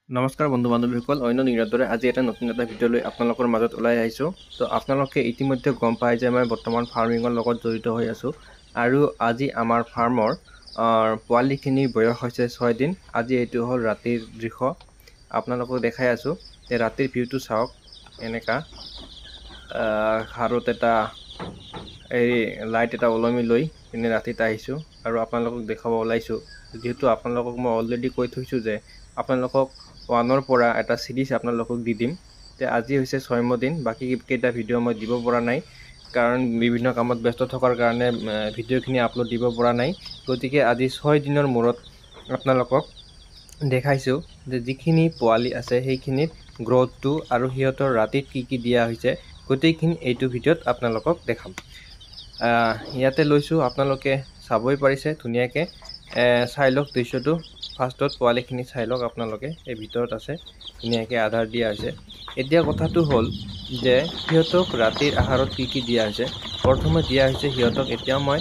নমস্কাৰ বন্ধু বান্ধৱীসকল, অন্য দিনৰ দৰে আজি এটা নতুন এটা ভিডিঅ' লৈ আপোনালোকৰ মাজত ওলাই আহিছোঁ। তো আপোনালোকে ইতিমধ্যে গম পায় যে মই বৰ্তমান ফাৰ্মিঙৰ লগত জড়িত হৈ আছোঁ। আৰু আজি আমাৰ ফাৰ্মৰ পোৱালিখিনিৰ বয়স হৈছে 6 দিন। আজি এইটো হ'ল ৰাতিৰ দৃশ্য, আপোনালোকক দেখাই আছোঁ। ৰাতিৰ ভিউটো চাওক, এনেকা হাৰত এটা এই লাইট এটা ওলমি লৈ কিনে ৰাতিত আহিছোঁ আৰু আপোনালোকক দেখাব ওলাইছোঁ। যিহেতু আপোনালোকক মই অলৰেডি কৈ থৈছোঁ যে আপোনালোকক 1ৰ পৰা এটা চিৰিজ আপোনালোকক দি দিম। আজি হৈছে 6ম দিন, বাকী কেইটা ভিডিঅ' মই দিব পৰা নাই, কাৰণ বিভিন্ন কামত ব্যস্ত থকাৰ কাৰণে ভিডিঅ'খিনি আপলোড দিব পৰা নাই। গতিকে আজি 6 দিনৰ মূৰত আপোনালোকক দেখাইছোঁ যে যিখিনি পোৱালি আছে সেইখিনিত গ্ৰথটো আৰু সিহঁতৰ ৰাতিত কি দিয়া হৈছে, গোটেইখিনি এইটো ভিডিঅ'ত আপোনালোকক দেখাম। ইয়াতে লৈছোঁ, আপোনালোকে চাবই পাৰিছে ধুনীয়াকৈ। চাই লওক দৃশ্যটো। ফাৰ্ষ্টত পোৱালিখিনি চাই লওক আপোনালোকে, এই ভিতৰত আছে, ধুনীয়াকৈ আধাৰ দিয়া হৈছে। এতিয়া কথাটো হ'ল যে সিহঁতক ৰাতিৰ আহাৰত কি দিয়া হৈছে। প্ৰথমে দিয়া হৈছে সিহঁতক, এতিয়া মই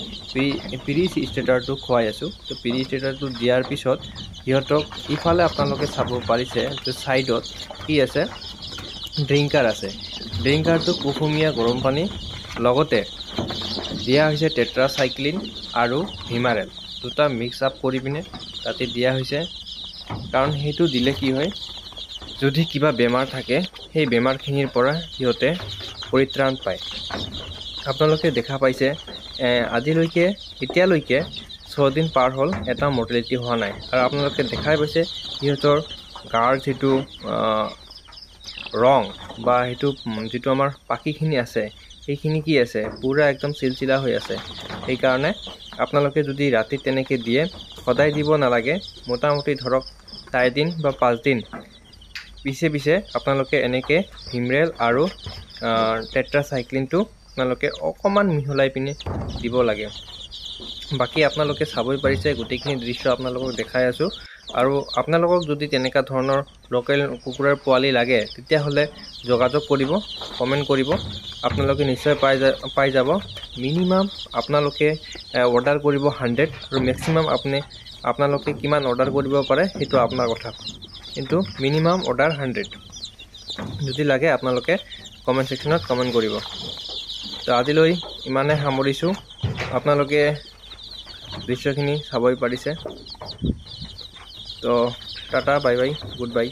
পিৰি ষ্টাৰ্টাৰটো খুৱাই আছোঁ। তো পিৰি ষ্টাৰ্টাৰটো দিয়াৰ পিছত সিহঁতক ইফালে আপোনালোকে চাব পাৰিছে যে ছাইডত কি আছে, ড্ৰিংকাৰ আছে। ড্ৰিংকাৰটো কুহুমীয়া গৰম পানী, লগতে দিয়া হৈছে টেট্ৰাচাইক্লিন আৰু ভিমাৰেল, দুটা মিক্স আপ কৰি পিনে তাতে দিয়া হৈছে। কাৰণ সেইটো দিলে কি হয়, যদি কিবা বেমাৰ থাকে সেই বেমাৰখিনিৰ পৰা সিহঁতে পৰিত্ৰাণ পায়। আপোনালোকে দেখা পাইছে আজিলৈকে এতিয়ালৈকে 6 দিন পাৰ হ'ল, এটা মৰ্টেলিটি হোৱা নাই। আৰু আপোনালোকে দেখাই পাইছে সিহঁতৰ গাৰ যিটো ৰং বা সেইটো যিটো আমাৰ পাখিখিনি আছে সেইখিনি কি আছে, পূৰা একদম চিলচিলা হৈ আছে। সেইকাৰণে আপোনালোকে যদি ৰাতি তেনেকৈ দিয়ে, সদায় দিব নালাগে, মোটামুটি ধৰক 4 দিন বা 5 দিন পিছে আপোনালোকে এনেকৈ ভিমৰেল আৰু টেট্ৰাচাইক্লিনটো আপোনালোকে অকণমান মিহলাই পিনে দিব লাগে। বাকী আপোনালোকে চাবই পাৰিছে, গোটেইখিনি দৃশ্য আপোনালোকক দেখাই আছোঁ। আৰু আপোনালোকক যদি তেনেকুৱা ধৰণৰ লোকেল কুকুৰাৰ পোৱালি লাগে, তেতিয়াহ'লে যোগাযোগ কৰিব, কমেণ্ট কৰিব, আপোনালোকে নিশ্চয় পাই যাব। মিনিমাম আপোনালোকে অৰ্ডাৰ কৰিব 100, আৰু মেক্সিমাম আপোনালোকে কিমান অৰ্ডাৰ কৰিব পাৰে সেইটো আপোনাৰ কথা, কিন্তু মিনিমাম অৰ্ডাৰ 100। যদি লাগে আপোনালোকে কমেণ্ট ছেকশ্যনত কমেণ্ট কৰিব। তো আজিলৈ ইমানে সামৰিছোঁ। আপোনালোকে দৃশ্যখিনি চাবই পাৰিছে। তো Tata, bye bye, good bye.